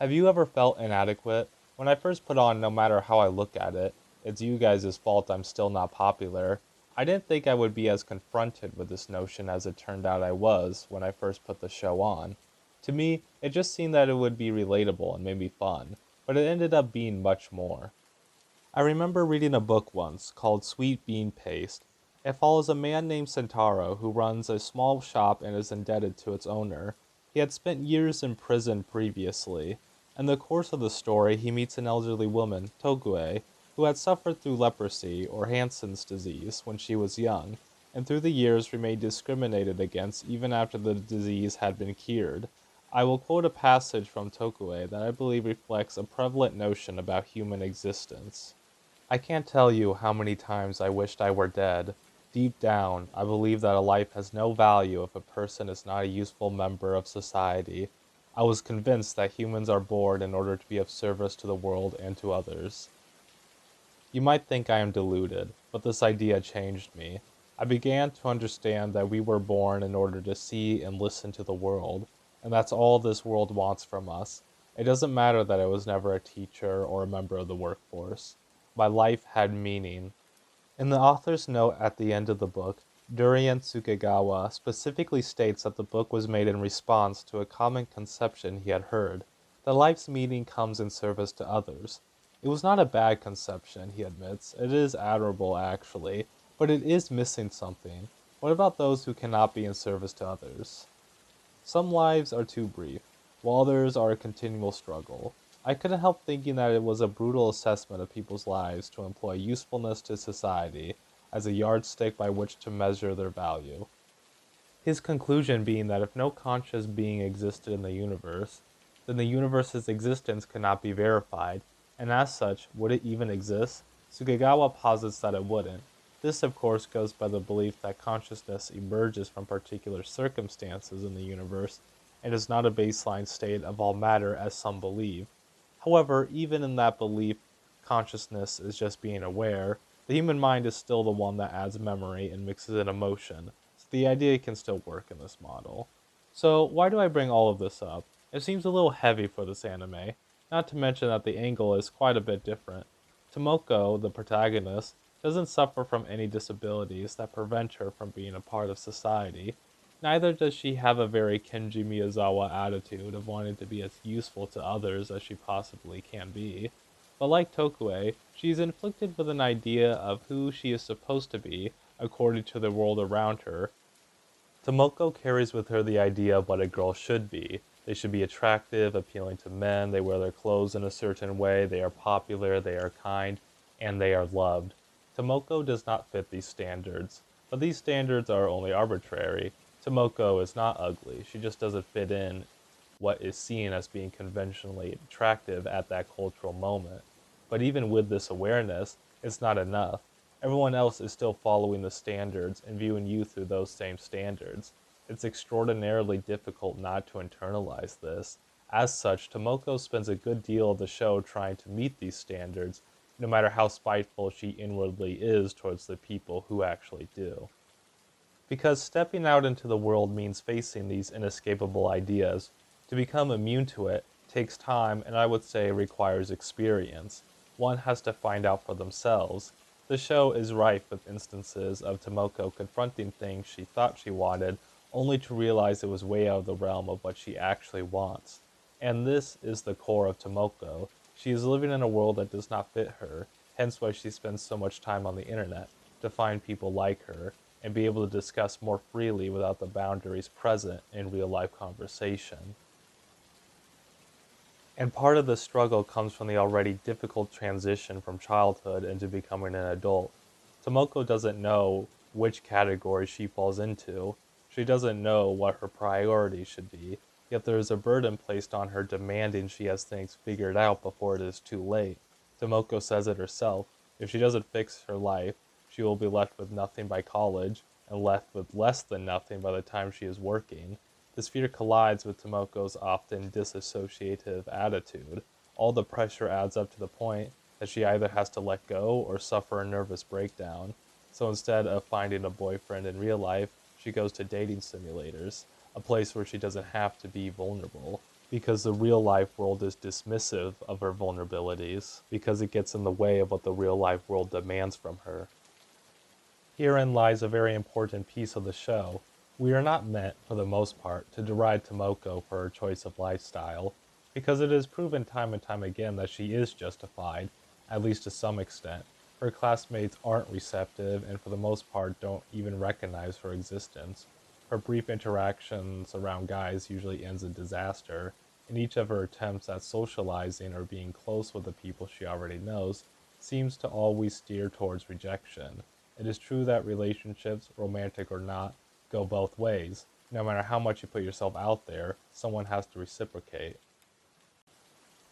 Have you ever felt inadequate? When I first put on No Matter How I Look at It, It's You Guys' Fault I'm Still Not Popular, I didn't think I would be as confronted with this notion as it turned out I was when I first put the show on. To me, it just seemed that it would be relatable and maybe fun, but it ended up being much more. I remember reading a book once called Sweet Bean Paste. It follows a man named Sentaro who runs a small shop and is indebted to its owner. He had spent years in prison previously. In the course of the story, he meets an elderly woman, Togue, who had suffered through leprosy or Hansen's disease when she was young, and through the years remained discriminated against even after the disease had been cured. I will quote a passage from Tokue that I believe reflects a prevalent notion about human existence. I can't tell you how many times I wished I were dead. Deep down, I believe that a life has no value if a person is not a useful member of society. I was convinced that humans are born in order to be of service to the world and to others. You might think I am deluded, but this idea changed me. I began to understand that we were born in order to see and listen to the world, and that's all this world wants from us. It doesn't matter that I was never a teacher or a member of the workforce. My life had meaning. In the author's note at the end of the book, Durian Tsukegawa specifically states that the book was made in response to a common conception he had heard, that life's meaning comes in service to others. It was not a bad conception, he admits. It is admirable, actually, but it is missing something. What about those who cannot be in service to others? Some lives are too brief, while others are a continual struggle. I couldn't help thinking that it was a brutal assessment of people's lives to employ usefulness to society as a yardstick by which to measure their value. His conclusion being that if no conscious being existed in the universe, then the universe's existence could not be verified, and as such, would it even exist? Sugegawa posits that it wouldn't. This, of course, goes by the belief that consciousness emerges from particular circumstances in the universe and is not a baseline state of all matter as some believe. However, even in that belief, consciousness is just being aware. The human mind is still the one that adds memory and mixes in emotion, so the idea can still work in this model. So, why do I bring all of this up? It seems a little heavy for this anime, not to mention that the angle is quite a bit different. Tomoko, the protagonist, doesn't suffer from any disabilities that prevent her from being a part of society. Neither does she have a very Kenji Miyazawa attitude of wanting to be as useful to others as she possibly can be. But like Tokue, she is inflicted with an idea of who she is supposed to be according to the world around her. Tomoko carries with her the idea of what a girl should be. They should be attractive, appealing to men, they wear their clothes in a certain way, they are popular, they are kind, and they are loved. Tomoko does not fit these standards, but these standards are only arbitrary. Tomoko is not ugly, she just doesn't fit in what is seen as being conventionally attractive at that cultural moment. But even with this awareness, it's not enough. Everyone else is still following the standards and viewing you through those same standards. It's extraordinarily difficult not to internalize this. As such, Tomoko spends a good deal of the show trying to meet these standards, no matter how spiteful she inwardly is towards the people who actually do. Because stepping out into the world means facing these inescapable ideas. To become immune to it takes time and I would say requires experience. One has to find out for themselves. The show is rife with instances of Tomoko confronting things she thought she wanted, only to realize it was way out of the realm of what she actually wants. And this is the core of Tomoko. She is living in a world that does not fit her, hence why she spends so much time on the internet, to find people like her, and be able to discuss more freely without the boundaries present in real life conversation. And part of the struggle comes from the already difficult transition from childhood into becoming an adult. Tomoko doesn't know which category she falls into. She doesn't know what her priorities should be, yet there is a burden placed on her demanding she has things figured out before it is too late. Tomoko says it herself. If she doesn't fix her life, she will be left with nothing by college, and left with less than nothing by the time she is working. This fear collides with Tomoko's often disassociative attitude. All the pressure adds up to the point that she either has to let go or suffer a nervous breakdown. So instead of finding a boyfriend in real life, she goes to dating simulators, a place where she doesn't have to be vulnerable. because the real life world is dismissive of her vulnerabilities, because it gets in the way of what the real life world demands from her. Herein lies a very important piece of the show. We are not meant, for the most part, to deride Tomoko for her choice of lifestyle, because it is proven time and time again that she is justified, at least to some extent. Her classmates aren't receptive and for the most part don't even recognize her existence. Her brief interactions around guys usually ends in disaster, and each of her attempts at socializing or being close with the people she already knows seems to always steer towards rejection. It is true that relationships, romantic or not, go both ways. No matter how much you put yourself out there, someone has to reciprocate.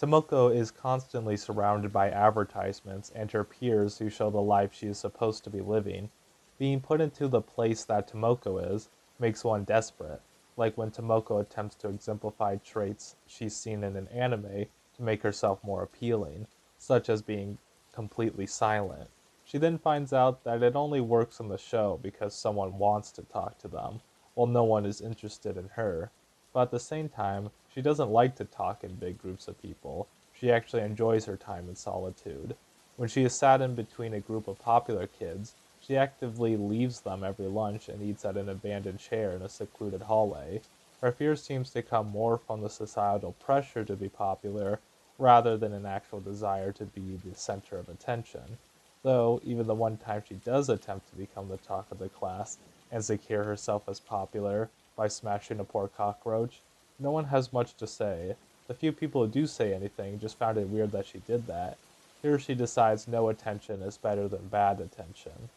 Tomoko is constantly surrounded by advertisements and her peers who show the life she is supposed to be living. Being put into the place that Tomoko is makes one desperate, like when Tomoko attempts to exemplify traits she's seen in an anime to make herself more appealing, such as being completely silent. She then finds out that it only works in the show because someone wants to talk to them, while no one is interested in her. But at the same time, she doesn't like to talk in big groups of people. She actually enjoys her time in solitude. When she is sat in between a group of popular kids, she actively leaves them every lunch and eats at an abandoned chair in a secluded hallway. Her fear seems to come more from the societal pressure to be popular rather than an actual desire to be the center of attention. Though, even the one time she does attempt to become the talk of the class and secure herself as popular by smashing a poor cockroach, no one has much to say. The few people who do say anything just found it weird that she did that. Here she decides no attention is better than bad attention.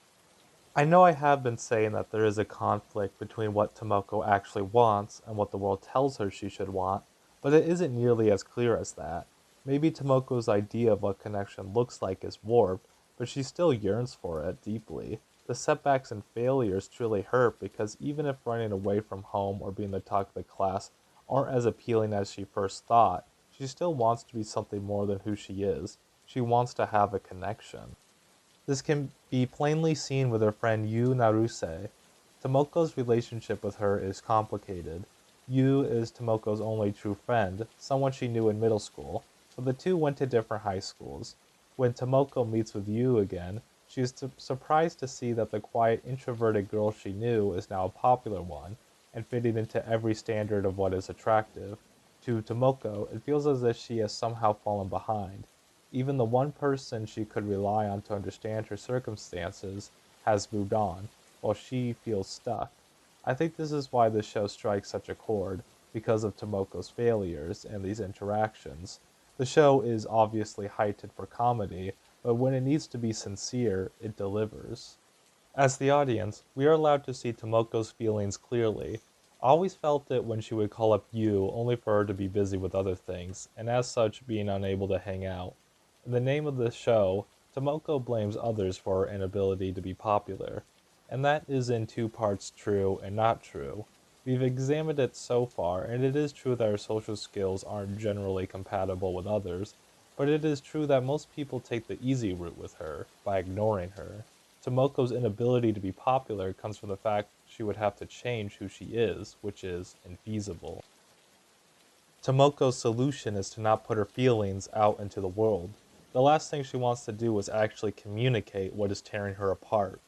I know I have been saying that there is a conflict between what Tomoko actually wants and what the world tells her she should want, but it isn't nearly as clear as that. Maybe Tomoko's idea of what connection looks like is warped, but she still yearns for it deeply. The setbacks and failures truly hurt because even if running away from home or being the talk of the class aren't as appealing as she first thought, she still wants to be something more than who she is. She wants to have a connection. This can be plainly seen with her friend Yu Naruse. Tomoko's relationship with her is complicated. Yu is Tomoko's only true friend, someone she knew in middle school, but the two went to different high schools. When Tomoko meets with Yu again, she is surprised to see that the quiet, introverted girl she knew is now a popular one, and fitting into every standard of what is attractive. To Tomoko, it feels as if she has somehow fallen behind. Even the one person she could rely on to understand her circumstances has moved on, while she feels stuck. I think this is why the show strikes such a chord, because of Tomoko's failures and these interactions. The show is obviously heightened for comedy, but when it needs to be sincere, it delivers. As the audience, we are allowed to see Tomoko's feelings clearly. I always felt it when she would call up Yu only for her to be busy with other things, and as such being unable to hang out. In the name of the show, Tomoko blames others for her inability to be popular, and that is in two parts true and not true. We've examined it so far, and it is true that her social skills aren't generally compatible with others, but it is true that most people take the easy route with her, by ignoring her. Tomoko's inability to be popular comes from the fact she would have to change who she is, which is infeasible. Tomoko's solution is to not put her feelings out into the world. The last thing she wants to do is actually communicate what is tearing her apart.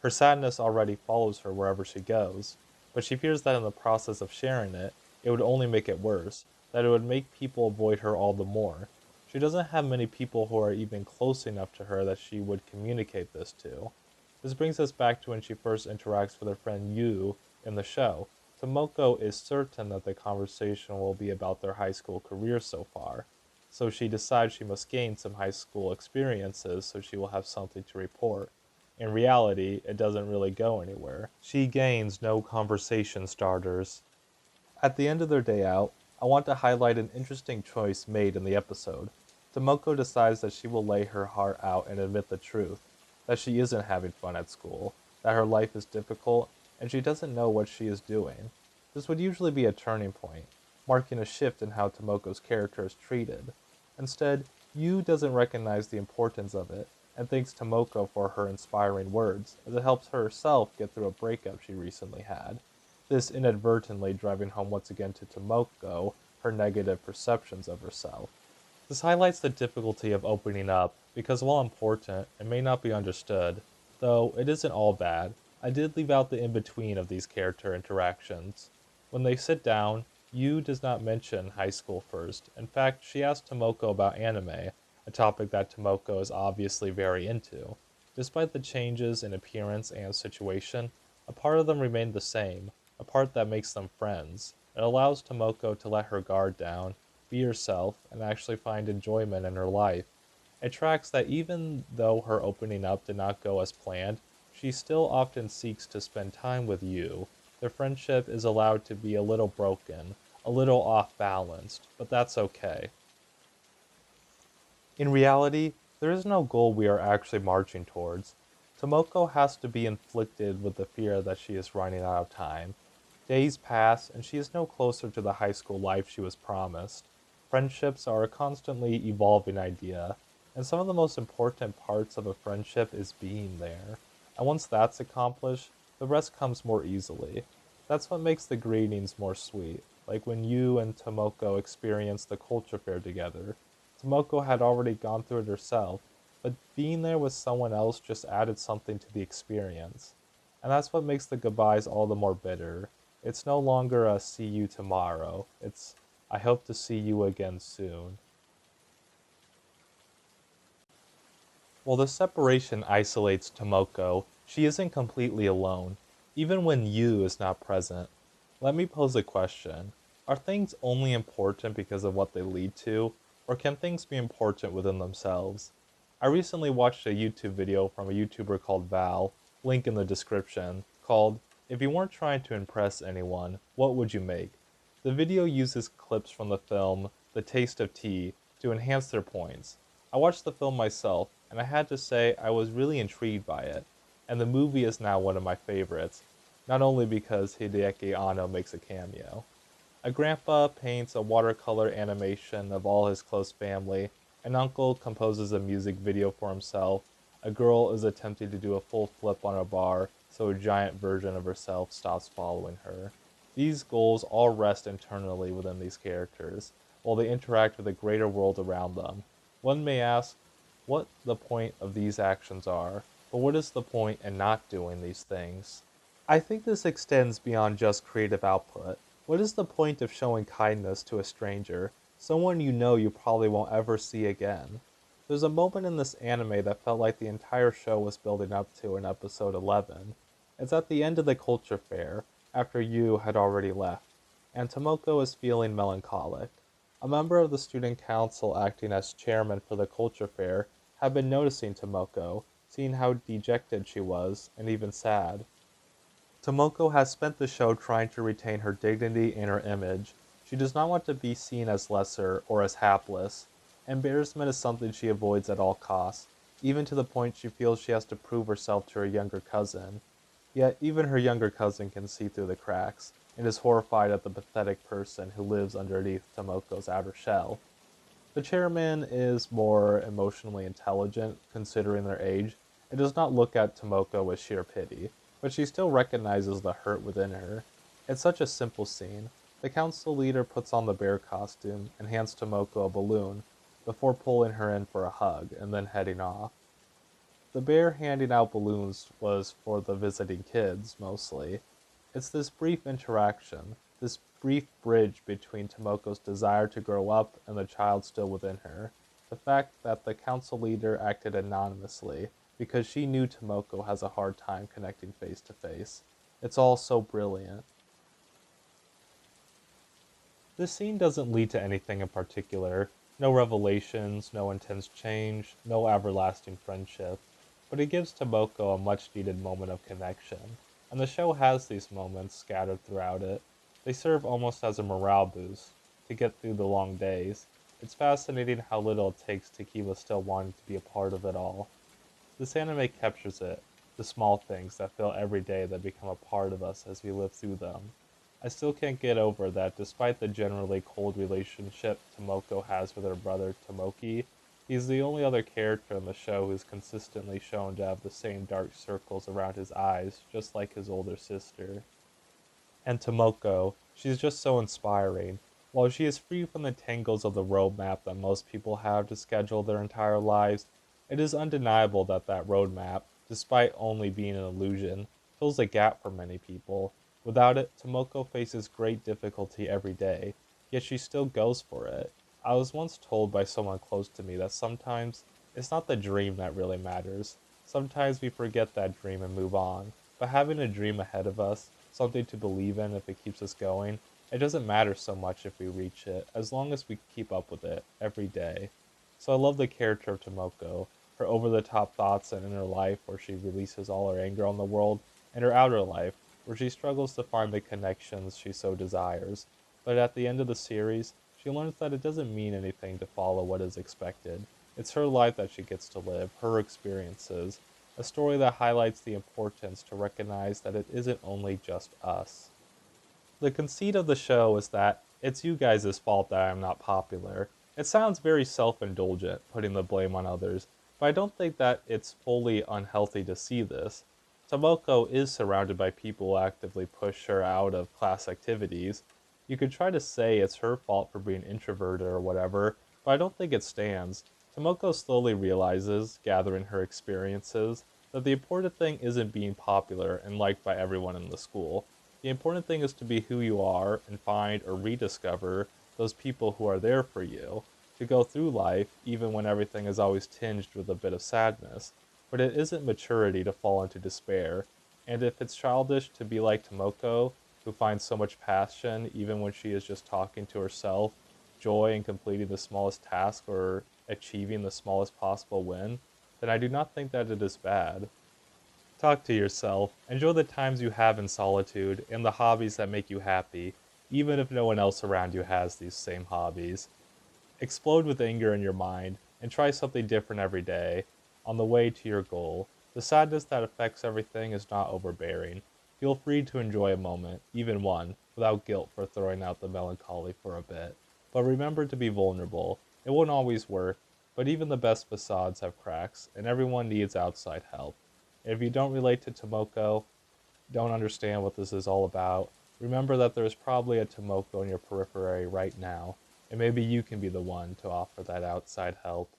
Her sadness already follows her wherever she goes, but she fears that in the process of sharing it, it would only make it worse, that it would make people avoid her all the more. She doesn't have many people who are even close enough to her that she would communicate this to. This brings us back to when she first interacts with her friend Yu in the show. Tomoko is certain that the conversation will be about their high school careers so far, so she decides she must gain some high school experiences so she will have something to report. In reality, it doesn't really go anywhere. She gains no conversation starters. At the end of their day out, I want to highlight an interesting choice made in the episode. Tomoko decides that she will lay her heart out and admit the truth, that she isn't having fun at school, that her life is difficult, and she doesn't know what she is doing. This would usually be a turning point, marking a shift in how Tomoko's character is treated. Instead, Yu doesn't recognize the importance of it, and thanks Tomoko for her inspiring words, as it helps her herself get through a breakup she recently had. This inadvertently driving home once again to Tomoko her negative perceptions of herself. This highlights the difficulty of opening up because while important, it may not be understood. Though it isn't all bad, I did leave out the in-between of these character interactions. When they sit down, Yu does not mention high school first. In fact, she asks Tomoko about anime, a topic that Tomoko is obviously very into. Despite the changes in appearance and situation, a part of them remained the same, a part that makes them friends. It allows Tomoko to let her guard down, be herself, and actually find enjoyment in her life. It tracks that even though her opening up did not go as planned, she still often seeks to spend time with you. Their friendship is allowed to be a little broken, a little off balanced, but that's okay. In reality, there is no goal we are actually marching towards. Tomoko has to be inflicted with the fear that she is running out of time. Days pass, and she is no closer to the high school life she was promised. Friendships are a constantly evolving idea, and some of the most important parts of a friendship is being there. And once that's accomplished, the rest comes more easily. That's what makes the greetings more sweet, like when you and Tomoko experienced the culture fair together. Tomoko had already gone through it herself, but being there with someone else just added something to the experience. And that's what makes the goodbyes all the more bitter. It's no longer a see you tomorrow. It's I hope to see you again soon. While the separation isolates Tomoko, she isn't completely alone, even when Yu is not present. Let me pose a question. Are things only important because of what they lead to, or can things be important within themselves? I recently watched a YouTube video from a YouTuber called Val, link in the description, called If You Weren't Trying to Impress Anyone, What Would You Make? The video uses clips from the film The Taste of Tea to enhance their points. I watched the film myself, and I had to say I was really intrigued by it, and the movie is now one of my favorites, not only because Hideaki Anno makes a cameo. A grandpa paints a watercolor animation of all his close family, an uncle composes a music video for himself, a girl is attempting to do a full flip on a bar so a giant version of herself stops following her. These goals all rest internally within these characters, while they interact with the greater world around them. One may ask what the point of these actions are, but what is the point in not doing these things? I think this extends beyond just creative output. What is the point of showing kindness to a stranger, someone you know you probably won't ever see again? There's a moment in this anime that felt like the entire show was building up to in episode 11. It's at the end of the culture fair, after Yu had already left, and Tomoko is feeling melancholic. A member of the student council acting as chairman for the culture fair had been noticing Tomoko, seeing how dejected she was, and even sad. Tomoko has spent the show trying to retain her dignity and her image. She does not want to be seen as lesser or as hapless. Embarrassment is something she avoids at all costs, even to the point she feels she has to prove herself to her younger cousin. Yet even her younger cousin can see through the cracks, and is horrified at the pathetic person who lives underneath Tomoko's outer shell. The chairman is more emotionally intelligent, considering their age, and does not look at Tomoko with sheer pity, but she still recognizes the hurt within her. It's such a simple scene. The council leader puts on the bear costume and hands Tomoko a balloon, before pulling her in for a hug and then heading off. The bear handing out balloons was for the visiting kids, mostly. It's this brief interaction, this brief bridge between Tomoko's desire to grow up and the child still within her. The fact that the council leader acted anonymously because she knew Tomoko has a hard time connecting face to face. It's all so brilliant. This scene doesn't lead to anything in particular, no revelations, no intense change, no everlasting friendship, but it gives Tomoko a much needed moment of connection, and the show has these moments scattered throughout it. They serve almost as a morale boost to get through the long days. It's fascinating how little it takes to keep us still wanting to be a part of it all. This anime captures it, the small things that feel every day that become a part of us as we live through them. I still can't get over that despite the generally cold relationship Tomoko has with her brother Tomoki, he's the only other character in the show who's consistently shown to have the same dark circles around his eyes, just like his older sister. And Tomoko, she's just so inspiring. While she is free from the tangles of the roadmap that most people have to schedule their entire lives, it is undeniable that that roadmap, despite only being an illusion, fills a gap for many people. Without it, Tomoko faces great difficulty every day, yet she still goes for it. I was once told by someone close to me that sometimes it's not the dream that really matters. Sometimes we forget that dream and move on. But having a dream ahead of us, something to believe in if it keeps us going, it doesn't matter so much if we reach it, as long as we keep up with it every day. So I love the character of Tomoko, her over the top thoughts and inner life where she releases all her anger on the world, and her outer life where she struggles to find the connections she so desires. But at the end of the series, she learns that it doesn't mean anything to follow what is expected. It's her life that she gets to live, her experiences, a story that highlights the importance to recognize that it isn't only just us. The conceit of the show is that it's you guys' fault that I am not popular. It sounds very self indulgent, putting the blame on others, but I don't think that it's fully unhealthy to see this. Tomoko is surrounded by people who actively push her out of class activities. You could try to say it's her fault for being introverted or whatever, but I don't think it stands. Tomoko slowly realizes, gathering her experiences, that the important thing isn't being popular and liked by everyone in the school. The important thing is to be who you are and find or rediscover those people who are there for you, to go through life even when everything is always tinged with a bit of sadness. But it isn't maturity to fall into despair, and if it's childish to be like Tomoko, who finds so much passion even when she is just talking to herself, joy in completing the smallest task or achieving the smallest possible win, then I do not think that it is bad. Talk to yourself. Enjoy the times you have in solitude and the hobbies that make you happy, even if no one else around you has these same hobbies. Explode with anger in your mind and try something different every day on the way to your goal. The sadness that affects everything is not overbearing. Feel free to enjoy a moment, even one, without guilt for throwing out the melancholy for a bit. But remember to be vulnerable. It won't always work, but even the best facades have cracks, and everyone needs outside help. If you don't relate to Tomoko, don't understand what this is all about, remember that there's probably a Tomoko in your periphery right now, and maybe you can be the one to offer that outside help.